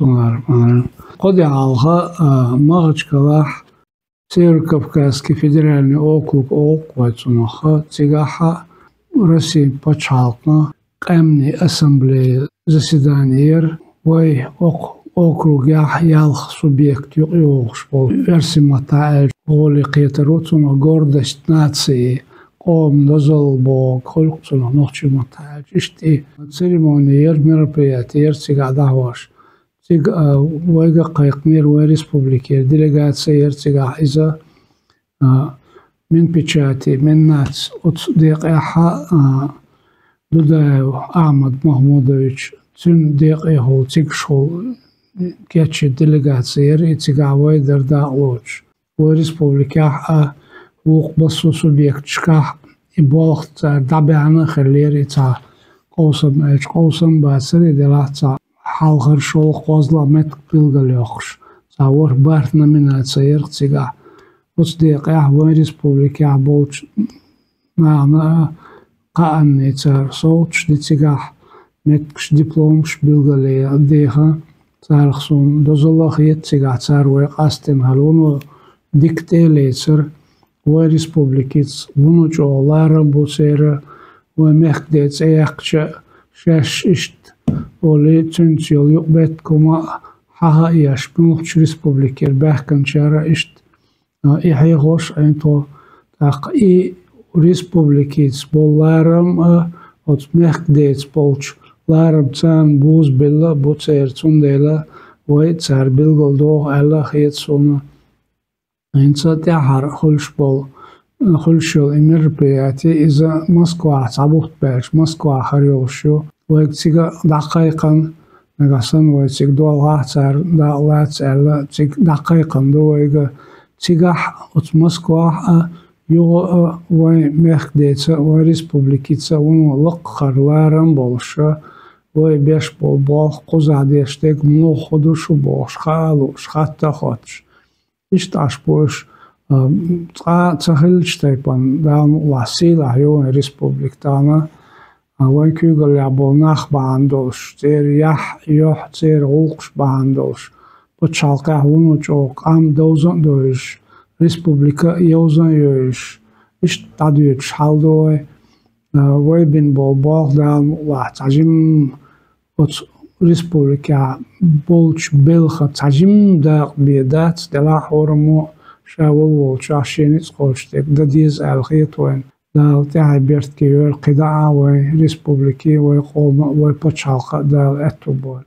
بسم الله الرحمن الرحيم. قد يعالها مغجكلاح Северокавказский федеральный округ Ооквайцунаха Цигааха Россия почалкна Камни ассамблеи заседаниер Вай округ ялх субъект югшпол Версиматаэль Голи Кетеруцуна гордость нации Ком дозолбо Колкцуна Нохчиматаэль Ишти церемониер мероприятиер Цигадаваш Вайга Кайкмир Вай республики делегация Ерцега иза من печати من ناس от دقيقة Дудаев Ахмад Махмудович цин дقيقة цигшол кечи делегация и цигавой дерда лоч Вай республика وق بسو سوبيكت شكاح إبوخت دابعنا خليري تا قوسم باسري دلات حالغر شول قوزلا مت بلغليوخش تاور بارت نومينация يرتيغا وصديقه وين республика بولش معنا قاني تار صوتش ديتيغا متكش دبلومش بلغلي ديها تارخسون دوزالله يتيغا تار ويقاستم هلونو ديكتيليتر وين республикиц ونوچو لارم بوسيرا ومخديت ايقش شاش اشت Oli tünsiyol yok bet kuma haha yaş büyük respubliker bahkan çara ist İyi hoş ento tak i respublikis bollarım ot mekdets bolç larım çan buz bella botser tsundela ve tsar bilgol do Allah het sonu insa tahar hulşbol hulşol merpiyati iza Moskva sabuht baş Moskva haryoşu ويكتيجا دقيقا نقصن ويكتيج دول غاتر دالات على تيج دقيقا دويجا تيجا أتمسكوا يو ومخديتا وريسبوبليكيتا ونلقر لارن بولشا ويبيش بول قزاديشتك مو خدوشو بوش خالو شخاتا خاتش إشتاش بوش تخيلش تيبان دام واسيلا يو ريسبوبليكتانا وين كيقول يعبو ناخ باندوش تير يح تير غوقش باندوش بتشالقه ونوچوق ام دوزن دوش ريسبوبليكا يوزن يوش إش تاديوش حالدوي وي بين بول دام واتعجم ريسبوبليكا بولش بلخ تعجم داق بيدات دلا حورمو شاول والشاشينيت قولشتك داديز الخيط وين دال تاعي بيرت كيور قداعة و ريسبوبليكي و قوم و بتشالقة دال اتو بول